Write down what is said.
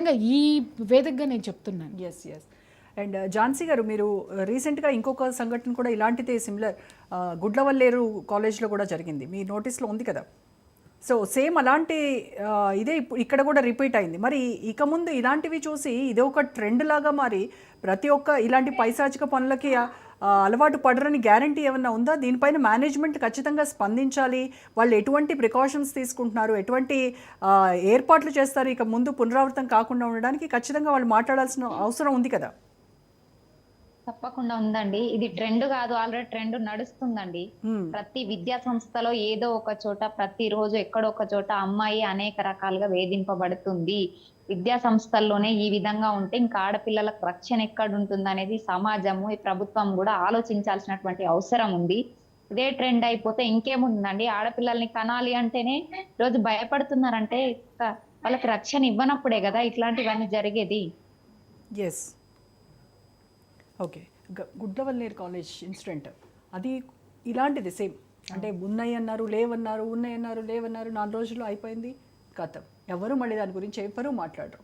ఇంకా ఈ వేదికగా నేను చెప్తున్నాను. Yes yes. అండ్ ఝాన్సీ గారు, మీరు రీసెంట్గా ఇంకొక సంఘటన కూడా ఇలాంటిదే సిమిలర్ గుడ్లవల్లేరు కాలేజ్లో కూడా జరిగింది, మీ నోటీస్లో ఉంది కదా. సో సేమ్ అలాంటి ఇదే ఇక్కడ కూడా రిపీట్ అయింది. మరి ఇక ముందు ఇలాంటివి చూసి ఇదే ఒక ట్రెండ్ లాగా మారి ప్రతి ఒక్క ఇలాంటి పైశాచిక పనులకి అలవాటు పడరని గ్యారంటీ ఏమన్నా ఉందా? దీనిపైన మేనేజ్మెంట్ ఖచ్చితంగా స్పందించాలి. వాళ్ళు ఎటువంటి ప్రికాషన్స్ తీసుకుంటున్నారు, ఎటువంటి ఏర్పాట్లు చేస్తారు ఇక ముందు పునరావృతం కాకుండా ఉండడానికి? ఖచ్చితంగా వాళ్ళు మాట్లాడాల్సిన అవసరం ఉంది కదా. తప్పకుండా ఉందండి. ఇది ట్రెండ్ కాదు, ఆల్రెడీ ట్రెండ్ నడుస్తుందండి. ప్రతి విద్యా సంస్థలో ఏదో ఒక చోట, ప్రతిరోజు ఎక్కడో ఒక చోట అమ్మాయి అనేక రకాలుగా వేధింపబడుతుంది. విద్యా సంస్థల్లోనే ఈ విధంగా ఉంటే ఇంకా ఆడపిల్లలకు రక్షణ ఎక్కడ ఉంటుంది అనేది సమాజము, ఈ ప్రభుత్వం కూడా ఆలోచించాల్సినటువంటి అవసరం ఉంది. ఇదే ట్రెండ్ అయిపోతే ఇంకేముందండి, ఆడపిల్లల్ని కనాలి అంటేనే రోజు భయపడుతున్నారంటే వాళ్ళకి రక్షణ ఇవ్వనప్పుడే కదా ఇట్లాంటివన్నీ జరిగేది. Yes. Okay. Gudlavalleru college incident అది ఇలాంటిది సేమ్. అంటే ఉన్నాయి అన్నారు, లేవన్నారు, ఉన్నాయి అన్నారు, లేవన్నారు, 4 రోజుల్లో అయిపోయింది, కథం. ఎవరు మళ్ళీ దాని గురించి ఎవరు మాట్లాడరు.